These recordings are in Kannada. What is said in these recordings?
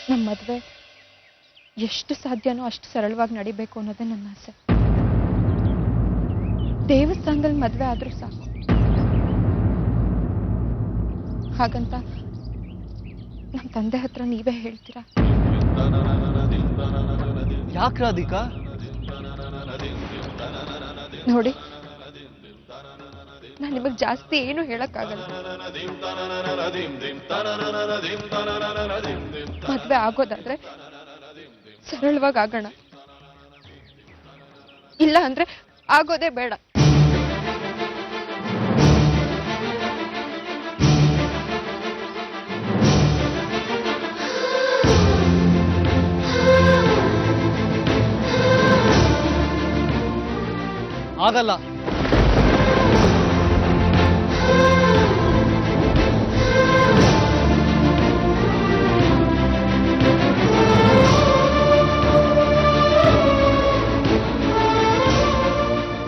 ನಮ್ಮ ಮದುವೆ ಎಷ್ಟು ಸಾಧ್ಯನೋ ಅಷ್ಟು ಸರಳವಾಗಿ ನಡಿಬೇಕು ಅನ್ನೋದೇ ನನ್ನ ಆಸೆ. ದೇವಸ್ಥಾನದಲ್ಲಿ ಮದುವೆ ಆದ್ರೂ ಸಾಕು. ಹಾಗಂತ ನಮ್ಮ ತಂದೆ ಹತ್ರ ನೀವೇ ಹೇಳ್ತೀರಾ? ಯಾಕೆ ರಾಧಿಕಾ? ನೋಡಿ, ನಾನು ನಿಮಗೆ ಜಾಸ್ತಿ ಏನು ಹೇಳಕ್ಕಾಗಲ್ಲ. ಮದ್ವೆ ಆಗೋದಾದ್ರೆ ಸರಳವಾಗಿ ಆಗೋಣ, ಇಲ್ಲ ಅಂದ್ರೆ ಆಗೋದೇ ಬೇಡ. ಆಗಲ್ಲ.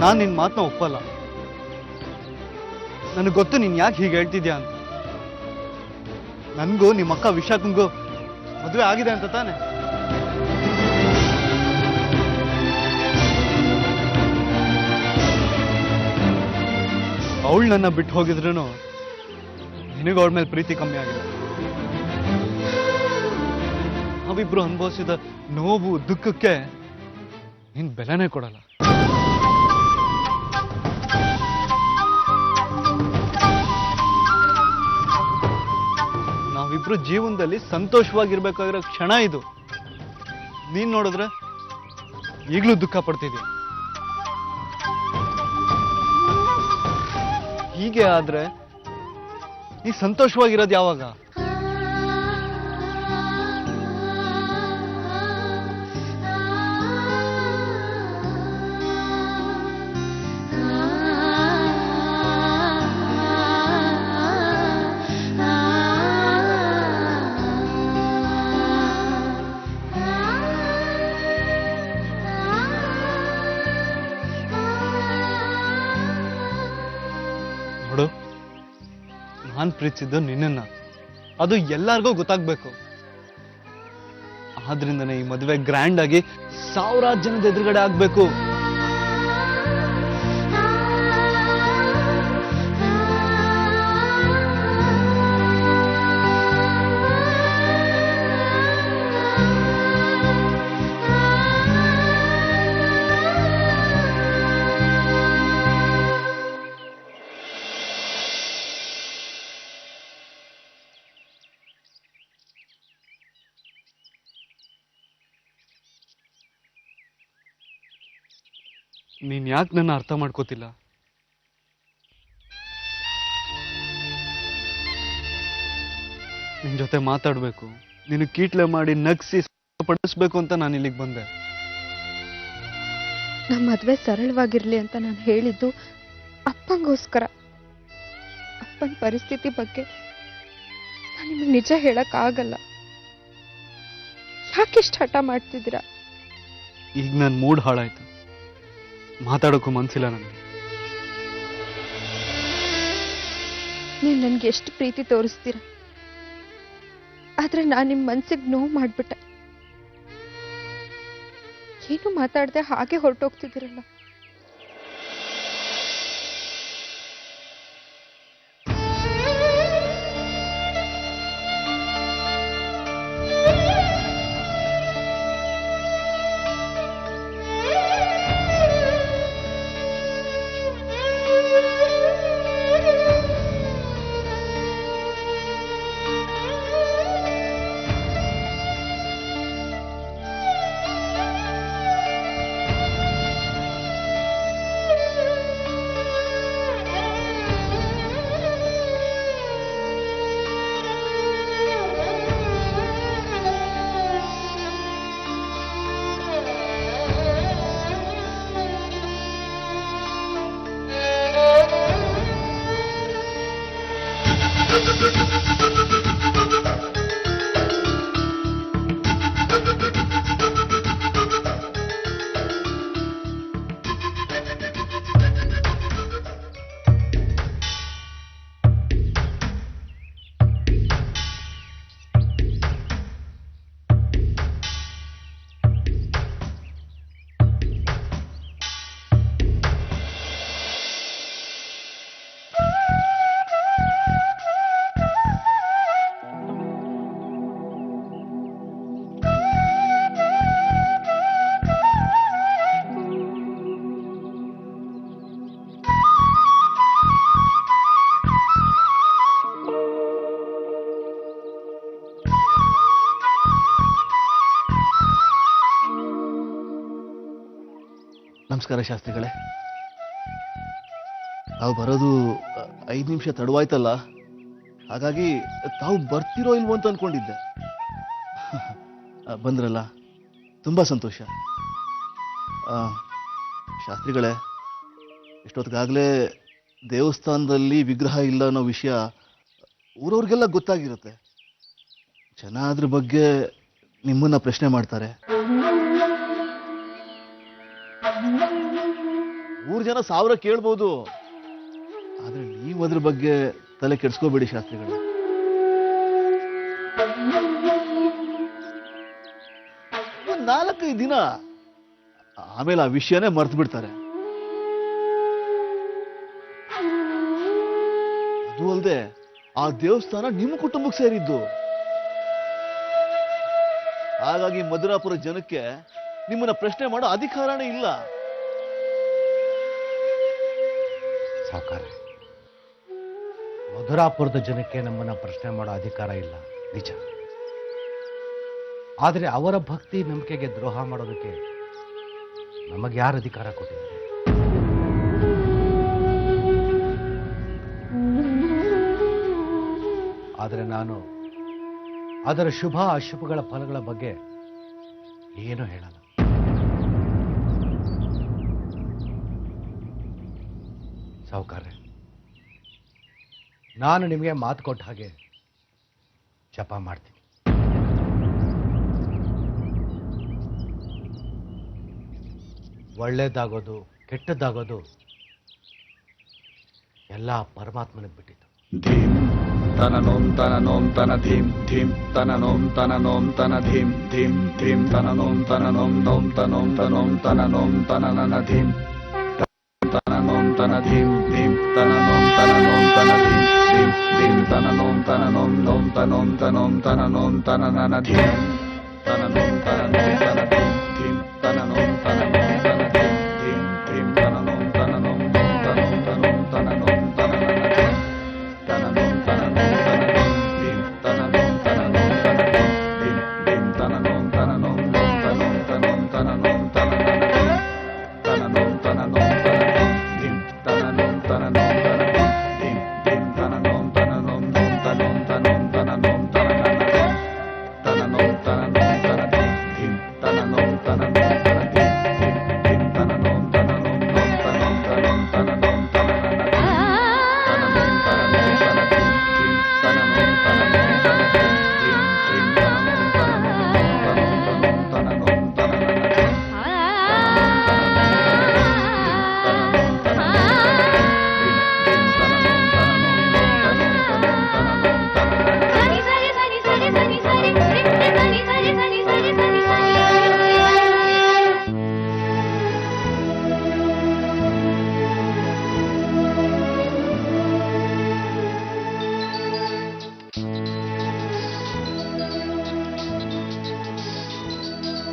ನಾನು ನಿನ್ನ ಮಾತನ್ನ ಒಪ್ಪಲ್ಲ. ನನಗೆ ಗೊತ್ತು ನೀನ್ ಯಾಕೆ ಹೀಗೆ ಹೇಳ್ತಿದ್ಯಾ ಅಂತ. ನನ್ಗೂ ನಿಮ್ಮ ಅಕ್ಕ ವಿಶಾಖಂಗೂ ಮದುವೆ ಆಗಿದೆ ಅಂತ ತಾನೆ? ಅವಳು ನನ್ನ ಬಿಟ್ಟು ಹೋಗಿದ್ರು ನಿನಗೂ ಅವಳ ಮೇಲೆ ಪ್ರೀತಿ ಕಮ್ಮಿ ಆಗಿಲ್ಲ. ನಾವಿಬ್ರು ಅನುಭವಿಸಿದ ನೋವು ದುಃಖಕ್ಕೆ ನೀನ್ ಬೆಲೆನೇ ಕೊಡಲ್ಲ. ನಾವಿಬ್ರು ಜೀವನದಲ್ಲಿ ಸಂತೋಷವಾಗಿರ್ಬೇಕಾಗಿರೋ ಕ್ಷಣ ಇದು. ನೀನ್ ನೋಡಿದ್ರೆ ಈಗಲೂ ದುಃಖ ಪಡ್ತಿದ್ಯ. ಹೀಗೆ ಆದ್ರೆ ನೀ ಸಂತೋಷವಾಗಿರೋದು ಯಾವಾಗ? ನೋಡು, ನಾನ್ ಪ್ರೀತಿಸಿದ್ದು ನಿನ್ನನ್ನ, ಅದು ಎಲ್ಲಾರ್ಗೂ ಗೊತ್ತಾಗ್ಬೇಕು. ಆದ್ರಿಂದನೇ ಈ ಮದುವೆ ಗ್ರ್ಯಾಂಡ್ ಆಗಿ ಸಾವಿರಾರು ಜನದ ಎದುರುಗಡೆ ಆಗ್ಬೇಕು. ನೀನ್ ಯಾಕೆ ನನ್ನ ಅರ್ಥ ಮಾಡ್ಕೋತಿಲ್ಲ? ನಿನ್ ಜೊತೆ ಮಾತಾಡ್ಬೇಕು, ನೀನು ಕೀಟ್ಲೆ ಮಾಡಿ ನಗ್ಸಿ ಪಡಿಸ್ಬೇಕು ಅಂತ ನಾನು ಇಲ್ಲಿಗೆ ಬಂದೆ. ನಮ್ಮ ಮದ್ವೆ ಸರಳವಾಗಿರ್ಲಿ ಅಂತ ನಾನು ಹೇಳಿದ್ದು ಅಪ್ಪಂಗೋಸ್ಕರ. ಅಪ್ಪನ ಪರಿಸ್ಥಿತಿ ಬಗ್ಗೆ ನಾನು ನಿಮಗೆ ನಿಜ ಹೇಳಕ್ ಆಗಲ್ಲ. ಯಾಕಿಷ್ಟು ಹಠ ಮಾಡ್ತಿದ್ದೀರಾ? ಈಗ ನನ್ನ ಮೂಡ್ ಹಾಳಾಯ್ತು, ಮಾತಾಡೋಕ್ಕೂ ಮನ್ಸಿಲ್ಲ ನನಗೆ. ನೀವು ನನ್ಗೆ ಎಷ್ಟು ಪ್ರೀತಿ ತೋರಿಸ್ತೀರ, ಆದ್ರೆ ನಾನು ನಿಮ್ಮ ಮನ್ಸಿಗೆ ನೋವು ಮಾಡ್ಬಿಟ್ಟೆ. ಏನು ಮಾತಾಡದೆ ಹಾಗೆ ಹೊರಟೋಗ್ತಿದ್ದೀರಲ್ಲ. ನಮಸ್ಕಾರ ಶಾಸ್ತ್ರಿಗಳೇ. ತಾವು ಬರೋದು 5 ನಿಮಿಷ ತಡವಾಯ್ತಲ್ಲ, ಹಾಗಾಗಿ ತಾವು ಬರ್ತಿರೋ ಇಲ್ವೋ ಅಂತ ಅನ್ಕೊಂಡಿದ್ದೆ. ಬಂದ್ರಲ್ಲ, ತುಂಬಾ ಸಂತೋಷ. ಶಾಸ್ತ್ರಿಗಳೇ, ಇಷ್ಟೊತ್ತಿಗಾಗಲೇ ದೇವಸ್ಥಾನದಲ್ಲಿ ವಿಗ್ರಹ ಇಲ್ಲ ಅನ್ನೋ ವಿಷಯ ಊರವ್ರಿಗೆಲ್ಲ ಗೊತ್ತಾಗಿರುತ್ತೆ. ಜನ ಅದ್ರ ಬಗ್ಗೆ ನಿಮ್ಮನ್ನ ಪ್ರಶ್ನೆ ಮಾಡ್ತಾರೆ. ಊರ್ ಜನ 1000 ಕೇಳ್ಬೋದು, ಆದ್ರೆ ನೀವು ಅದ್ರ ಬಗ್ಗೆ ತಲೆ ಕೆಡ್ಸ್ಕೋಬೇಡಿ ಶಾಸ್ತ್ರಿಗಳೇ. ಒಂದ್ 4-5 ದಿನ ಆಮೇಲೆ ಆ ವಿಷಯನೇ ಮರ್ತು ಬಿಡ್ತಾರೆ. ಅದು ಅಲ್ಲದೆ ಆ ದೇವಸ್ಥಾನ ನಿಮ್ಮ ಕುಟುಂಬಕ್ಕೆ ಸೇರಿದ್ದು. ಹಾಗಾಗಿ ಮಧುರಾಪುರ ಜನಕ್ಕೆ ನಿಮ್ಮನ್ನ ಪ್ರಶ್ನೆ ಮಾಡೋ ಅಧಿಕಾರನೇ ಇಲ್ಲ. ಸಾವುಕಾರ, ಮಧುರಾಪುರದ ಜನಕ್ಕೆ ನಮ್ಮನ್ನ ಪ್ರಶ್ನೆ ಮಾಡೋ ಅಧಿಕಾರ ಇಲ್ಲ, ನಿಜ. ಆದರೆ ಅವರ ಭಕ್ತಿ ನಂಬಿಕೆಗೆ ದ್ರೋಹ ಮಾಡೋದಕ್ಕೆ ನಮಗೆ ಯಾರು ಅಧಿಕಾರ ಕೊಟ್ಟಿದ್ದಾರೆ? ಆದರೆ ನಾನು ಅದರ ಶುಭ ಅಶುಭಗಳ ಫಲಗಳ ಬಗ್ಗೆ ಏನೂ ಹೇಳಲ್ಲ. ಸಾವುಕಾರ್ರೆ, ನಾನು ನಿಮಗೆ ಮಾತು ಕೊಟ್ಟ ಹಾಗೆ ಜಪ ಮಾಡ್ತೀನಿ. ಒಳ್ಳೇದಾಗೋದು ಕೆಟ್ಟದ್ದಾಗೋದು ಎಲ್ಲ ಪರಮಾತ್ಮನಿಗೆ ಬಿಟ್ಟಿದ್ದು. ಧೀಂ ತನನೋಂ ತನನೋಂ ತನ ಧೀಂ ಧೀಂ ತನನೋಂ ತನನೋಂ ತನ ಧೀಂ ಧೀಂ ಧೀಂ ತನನೋಂ ತನನೋಂ ನೋಂ ತನೋಂ ತನೋಂ ತನನೋಂ ತನನನ ಧೀಂ ತನನೋಂ ತನ ಧೀಂ ಧೀಂ ತನನೋಂ ತನನೋಂ ತನ ಧೀಂ ಧೀಂ ಧೀಂ ತನನೋಂ ತನನೋಂ ನೋಂ ತನೋಂ ತನೋಂ ತನನೋಂ ತನನನ ಧೀಂ ತನನೋಂ ತನನೋಂ ತನ ಧೀಂ ಧೀಂ ತನನೋಂ ತನನೋಂ ತನ ಧೀಂ ಧೀಂ ಧೀಂ ತನನೋಂ ತನನೋಂ ನೋಂ ತನೋಂ ತನೋಂ ತನನೋಂ ತನನನ ಧೀಂ ತನನೋಂ ತನನೋಂ ತನ ಧೀಂ ತನನೋಂ ತನನೋಂ ತನ ಧೀಂ ಧೀಂ ತನನೋಂ ತನನೋಂ ನೋಂ ತನೋಂ ತನೋಂ ತನನೋಂ ತನನನ ಧೀಂ ತನನೋಂ ತನನೋಂ ತನ ಧೀಂ ತನನೋಂ ತನನೋಂ ತನ ಧೀಂ ಧೀಂ ತನನೋಂ ತನನೋಂ ನೋಂ ತನೋಂ ತನೋಂ ತನನೋಂ ತನನನ ಧೀಂ ತನನೋಂ ತನನೋಂ ತನ ಧೀಂ ತನನೋಂ ತನನೋಂ ತನ ಧೀಂ ಧೀಂ ತನನೋಂ ತನನೋಂ ನೋಂ ತನೋಂ ತನೋಂ ತನನೋಂ ತನನನ ಧೀಂ ತನನೋಂ ತನನೋಂ ತನ ಧೀಂ ತನನೋಂ ತನನೋಂ ತನ ಧೀಂ ಧೀಂ ತನನೋಂ ತನನೋಂ ನೋಂ ತನೋಂ ತನೋಂ ತನನೋಂ ತನನನ ಧೀಂ ತನನೋಂ ತನನೋಂ ತನ ಧೀಂ ಧೀಂ ತನನೋಂ ತನನೋಂ ನೋಂ ತನೋಂ ತನೋಂ ತನನೋಂ ತನನನ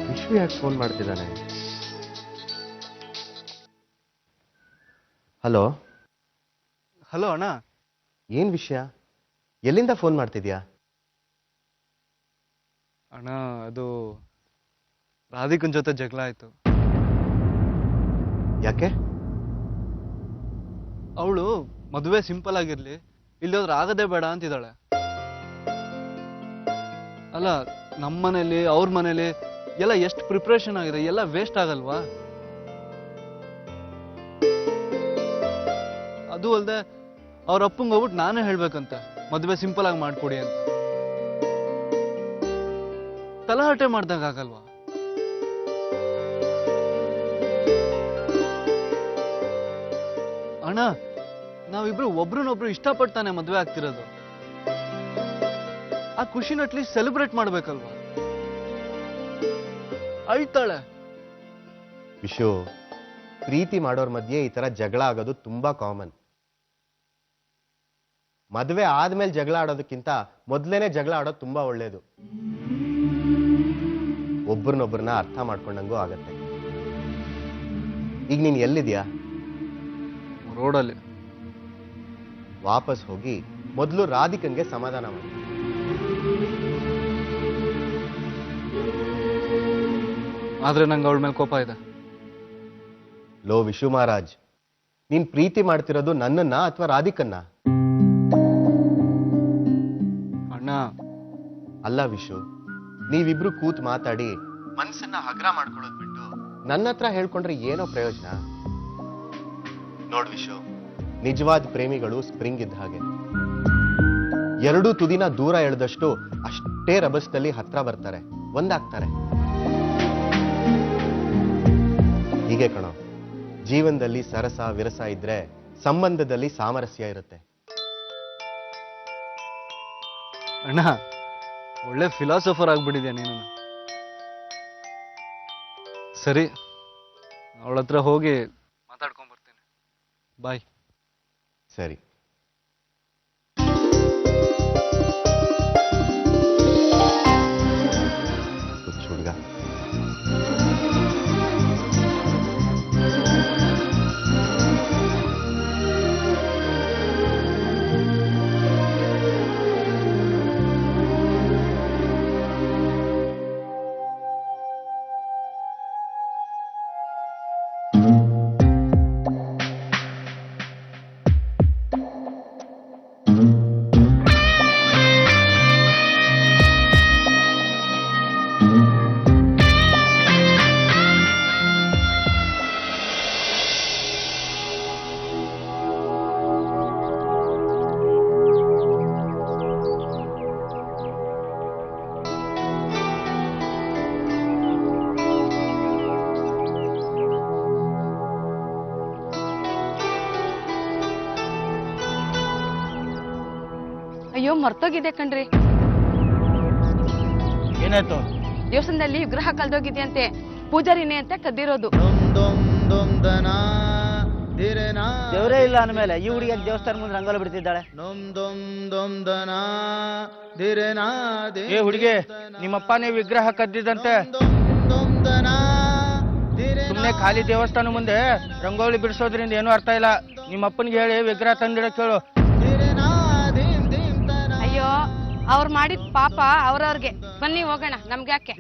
ವಿಶ್ವ ಯಾಕೆ ಫೋನ್ ಮಾಡ್ತಿದ್ದಾನೆ? ಹಲೋ, ಹಲೋ ಅಣ್ಣ. ಏನ್ ವಿಷಯ? ಎಲ್ಲಿಂದ ಫೋನ್ ಮಾಡ್ತಿದ್ಯಾ? ಅಣ್ಣ, ಅದು ರಾಧಿಕನ್ ಜೊತೆ ಜಗಳ ಆಯ್ತು. ಯಾಕೆ? ಅವಳು ಮದುವೆ ಸಿಂಪಲ್ ಆಗಿರ್ಲಿ, ಇಲ್ಲಿ ಹೋದ್ರೆ ಆಗದೇ ಬೇಡ ಅಂತಿದ್ದಾಳೆ. ಅಲ್ಲ, ನಮ್ಮ ಮನೇಲಿ ಅವ್ರ ಮನೇಲಿ ಎಲ್ಲ ಎಷ್ಟು ಪ್ರಿಪ್ರೇಷನ್ ಆಗಿದೆ, ಎಲ್ಲ ವೇಸ್ಟ್ ಆಗಲ್ವಾ? ಅದು ಅಲ್ಲದೆ ಅವ್ರ ಅಪ್ಪಂಗೆ ಹೋಗ್ಬಿಟ್ಟು ನಾನೇ ಹೇಳ್ಬೇಕಂತ ಮದುವೆ ಸಿಂಪಲ್ ಆಗಿ ಮಾಡ್ಕೊಡಿ ಅಂತ. ತಲಹಟೆ ಮಾಡ್ದಾಗ ಆಗಲ್ವಾ? ಅಣ್ಣ, ನಾವಿಬ್ರು ಒಬ್ರನ್ನೊಬ್ರು ಇಷ್ಟಪಡ್ತಾನೆ ಮದ್ವೆ ಆಗ್ತಿರೋದು. ಆ ಖುಷಿನ ಅಟ್ಲೀಸ್ಟ್ ಸೆಲೆಬ್ರೇಟ್ ಮಾಡ್ಬೇಕಲ್ವಾ? ಅಳ್ತಾಳೆ. ವಿಶು, ಪ್ರೀತಿ ಮಾಡೋರ್ ಮಧ್ಯೆ ಈ ತರ ಜಗಳ ಆಗೋದು ತುಂಬಾ ಕಾಮನ್. ಮದುವೆ ಆದ್ಮೇಲೆ ಜಗಳ ಆಡೋದಕ್ಕಿಂತ ಮೊದ್ಲೇನೆ ಜಗಳ ಆಡೋದು ತುಂಬಾ ಒಳ್ಳೇದು. ಒಬ್ರನ್ನೊಬ್ರನ್ನ ಅರ್ಥ ಮಾಡ್ಕೊಂಡಂಗೂ ಆಗತ್ತೆ. ಈಗ ನೀನ್ ಎಲ್ಲಿದ್ಯಾ? ರೋಡಲ್ಲಿ. ವಾಪಸ್ ಹೋಗಿ ಮೊದಲು ರಾಧಿಕನ್ಗೆ ಸಮಾಧಾನ ಮಾಡಿ. ಆದ್ರೆ ನಂಗೆ ಅವಳ ಮೇಲೆ ಕೋಪ ಇದೆ. ಲೋ ವಿಶು ಮಹಾರಾಜ್, ನೀನ್ ಪ್ರೀತಿ ಮಾಡ್ತಿರೋದು ನನ್ನನ್ನ ಅಥವಾ ರಾಧಿಕನ್ನ? ಅಣ್ಣ, ಅಲ್ಲ ವಿಶು, ನೀವಿಬ್ರು ಕೂತ್ ಮಾತಾಡಿ ಮನ್ಸನ್ನ ಹಗ್ರ ಮಾಡ್ಕೊಳ್ಳೋದ್ ಬಿಟ್ಟು ನನ್ನ ಹತ್ರ ಹೇಳ್ಕೊಂಡ್ರೆ ಏನೋ ಪ್ರಯೋಜನ? ನೋಡ್ ವಿಶು, ನಿಜವಾದ ಪ್ರೇಮಿಗಳು ಸ್ಪ್ರಿಂಗ್ ಇದ್ದ ಹಾಗೆ. ಎರಡೂ ತುದಿನ ದೂರ ಎಳೆದಷ್ಟು ಅಷ್ಟೇ ರಭಸದಲ್ಲಿ ಹತ್ರ ಬರ್ತಾರೆ, ಒಂದಾಗ್ತಾರೆ. ಹೀಗೆ ಕಣೋ, ಜೀವನದಲ್ಲಿ ಸರಸ ವಿರಸ ಇದ್ರೆ ಸಂಬಂಧದಲ್ಲಿ ಸಾಮರಸ್ಯ ಇರುತ್ತೆ. ಅಣ್ಣ, ಒಳ್ಳೆ ಫಿಲಾಸಫರ್ ಆಗ್ಬಿಟ್ಟಿದ್ಯಾ ನೀನು. ಸರಿ, ಅವಳ ಹತ್ರ ಹೋಗಿ ಮಾತಾಡ್ಕೊಂಡ್ ಬರ್ತೀನಿ. ಬಾಯ್. ಸರಿ. ಹುಡುಗ, ಅಯ್ಯೋ, ಮರ್ತೋಗಿದೆ ಕಣ್ರಿ. ಏನಾಯ್ತು? ದೇವಸ್ಥಾನದಲ್ಲಿ ವಿಗ್ರಹ ಕಳ್ದೋಗಿದ್ಯಂತೆ. ಪೂಜಾರಿನೇ ಅಂತ ಕದ್ದಿರೋದು. ದೇವರೇ ಇಲ್ಲ ಅಂದ್ಮೇಲೆ ಈ ಹುಡುಗಿ ದೇವಸ್ಥಾನ ಮುಂದೆ ರಂಗೋಲಿ ಬಿಡ್ತಿದ್ದಾಳೆ. ಏ ಹುಡುಗಿ, ನಿಮ್ಮಪ್ಪನೇ ವಿಗ್ರಹ ಕದ್ದಿದಂತೆ. ಸುಮ್ನೆ ಖಾಲಿ ದೇವಸ್ಥಾನ ಮುಂದೆ ರಂಗೋಲಿ ಬಿಡಿಸೋದ್ರಿಂದ ಏನೂ ಅರ್ಥ ಇಲ್ಲ. ನಿಮ್ಮಪ್ಪನಿಗೆ ಹೇಳಿ ವಿಗ್ರಹ ತಂದಿಡಕ್ ಹೇಳು. ಅಯ್ಯೋ, ಅವ್ರು ಮಾಡಿದ ಪಾಪ ಅವ್ರವ್ರಿಗೆ. ಬನ್ನಿ ಹೋಗೋಣ, ನಮ್ಗೆ ಯಾಕೆ?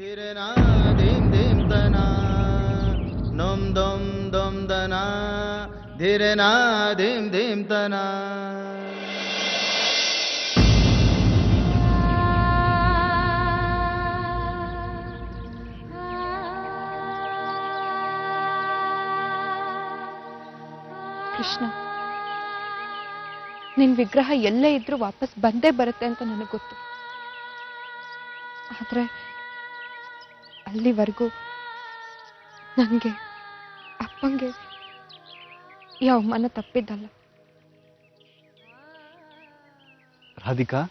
ಕೃಷ್ಣ, ನಿನ್ ವಿಗ್ರಹ ಎಲ್ಲೇ ಇದ್ರೂ ವಾಪಸ್ ಬಂದೇ ಬರುತ್ತೆ ಅಂತ ನನಗೆ ಗೊತ್ತು. ಆದ್ರೆ ಅಲ್ಲಿವರೆಗೂ ನನಗೆ ಅಪ್ಪಂಗೆ ಈ ಅವಮಾನ ತಪ್ಪಿದ್ದಲ್ಲ. ರಾಧಿಕಾ,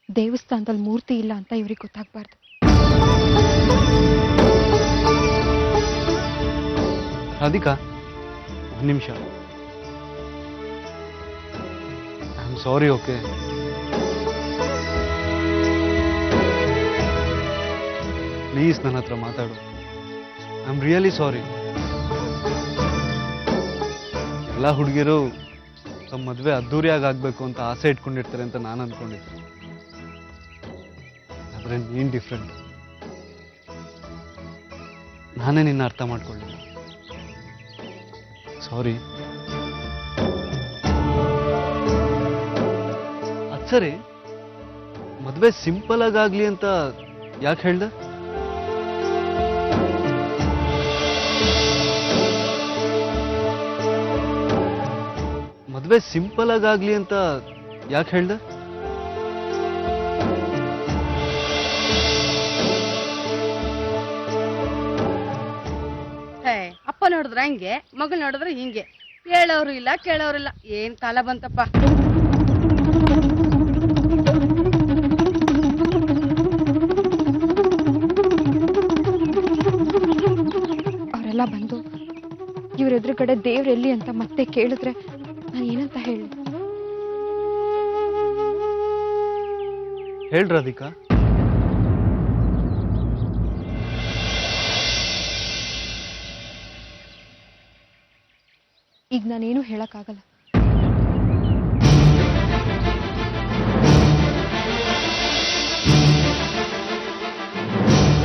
ದೇವಸ್ಥಾನದಲ್ಲಿ ಮೂರ್ತಿ ಇಲ್ಲ ಅಂತ ಇವ್ರಿಗೆ ಗೊತ್ತಾಗ್ಬಾರ್ದು. ರಾಧಿಕಾ, ಒಂದು ನಿಮಿಷ. I am sorry. Okay, please ನನ್ನ ಹತ್ರ ಮಾತಾಡು. I am really sorry. ಎಲ್ಲ ಹುಡುಗಿರು ತಮ್ಮ ಮದುವೆ ಅದ್ದೂರಿಯಾಗಿ ಆಗ್ಬೇಕು ಅಂತ ಆಸೆ ಇಟ್ಕೊಂಡಿರ್ತಾರೆ ಅಂತ ನಾನು ಅನ್ಕೊಂಡಿದ್ದೆ. ಆದ್ರೆ ನೀನ್ ಡಿಫ್ರೆಂಟ್. ನಾನೇ ನಿನ್ನ ಅರ್ಥ ಮಾಡ್ಕೊಳ್ಳಿಲ್ಲ. ಸಾರಿ. ಅದ್ ಸರಿ, ಮದ್ವೆ ಸಿಂಪಲ್ ಆಗಾಗ್ಲಿ ಅಂತ ಯಾಕೆ ಹೇಳ್ದೆ? ಮದ್ವೆ ಸಿಂಪಲ್ ಆಗಾಗ್ಲಿ ಅಂತ ಯಾಕೆ ಹೇಳ್ದೆ? ಅಪ್ಪ ನೋಡಿದ್ರ ಹಂಗೆ, ಮಗಳು ನೋಡಿದ್ರೆ ಹಿಂಗೆ. ಹೇಳೋರು ಇಲ್ಲ, ಕೇಳೋರಿಲ್ಲ. ಏನ್ ಕಾಲ ಬಂತಪ್ಪ. ಅವರೆಲ್ಲ ಬಂದು ಇವ್ರ ಎದುರುಗಡೆ ದೇವ್ರೆಲ್ಲಿ ಅಂತ ಮತ್ತೆ ಕೇಳಿದ್ರೆ ನಾನು ಏನಂತ ಹೇಳಿ? ಹೇಳ್ ರಾಧಿಕಾ. ಈಗ ನಾನೇನು ಹೇಳಕ್ಕಾಗಲ್ಲ.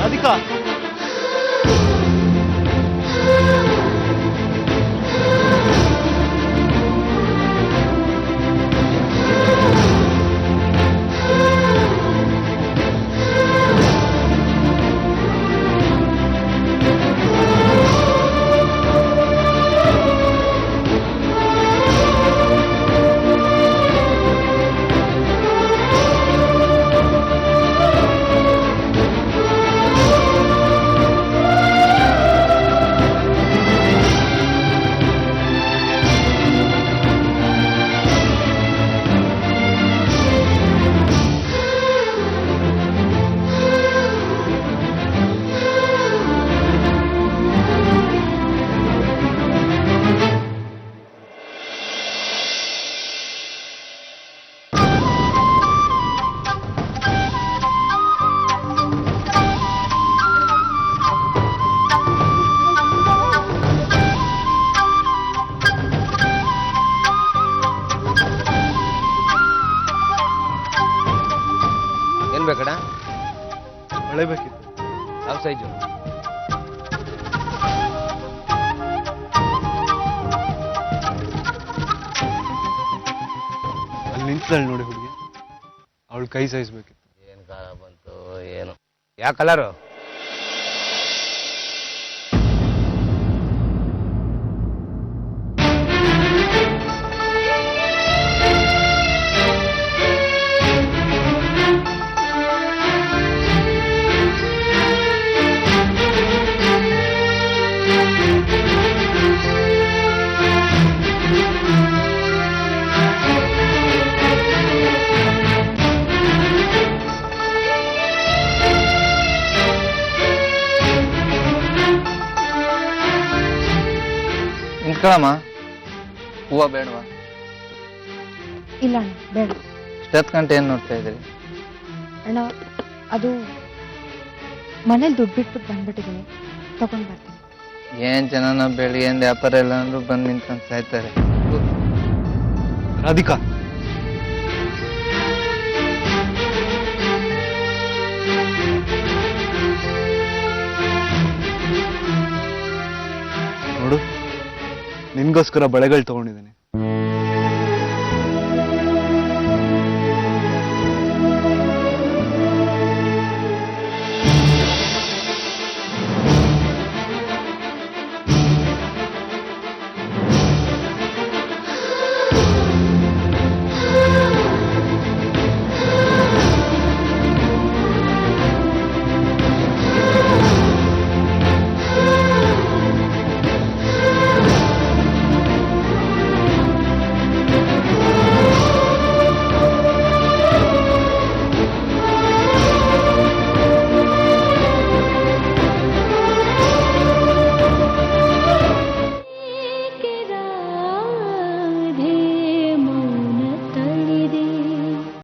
ರಾಧಿಕಾ, ಏನ್ ಬೇಕಣ್ಣ? ಮಳೆ ಬೇಕಿತ್ತು. ಯಾವ ಸೈಜು? ಅಲ್ಲಿ ನಿಂತಳು ನೋಡಿ ಹುಡುಗಿ, ಅವಳು ಕೈ ಸೈಜ್ ಬೇಕಿತ್ತು. ಏನ್ ಕಾಲ ಬಂತು ಏನು? ಯಾವ ಕಲರು? ನಿಂತ್ಕೊಳಮ್ಮ. ಹೂವು ಬೇಡವಾ? ಇಲ್ಲ ಅಣ್ಣ, ಬೇಡ. ಇಷ್ಟೊತ್ತು ಗಂಟೆ ಏನು ನೋಡ್ತಾ ಇದ್ರಿ? ಅಣ್ಣ, ಅದು ಮನೇಲಿ ದುಡ್ಡು ಬಿಟ್ಬಿಟ್ಟು ಬಂದ್ಬಿಟ್ಟಿದ್ದೀನಿ, ತಗೊಂಡ್ ಬರ್ತೀನಿ. ಏನ್ ಜನನ ಬೆಳಿಗ್ಗೆಯಿಂದ ವ್ಯಾಪಾರ ಎಲ್ಲ ಅಂದ್ರೂ ಬಂದು ನಿಂತ್ಕೊಂಡು ಸಾಯ್ತಾರೆ. ರಾಧಿಕಾ, ನೋಡು, ನಿನ್ಗೋಸ್ಕರ ಬಳೆಗಳು ತಗೊಂಡಿದ್ದೀನಿ.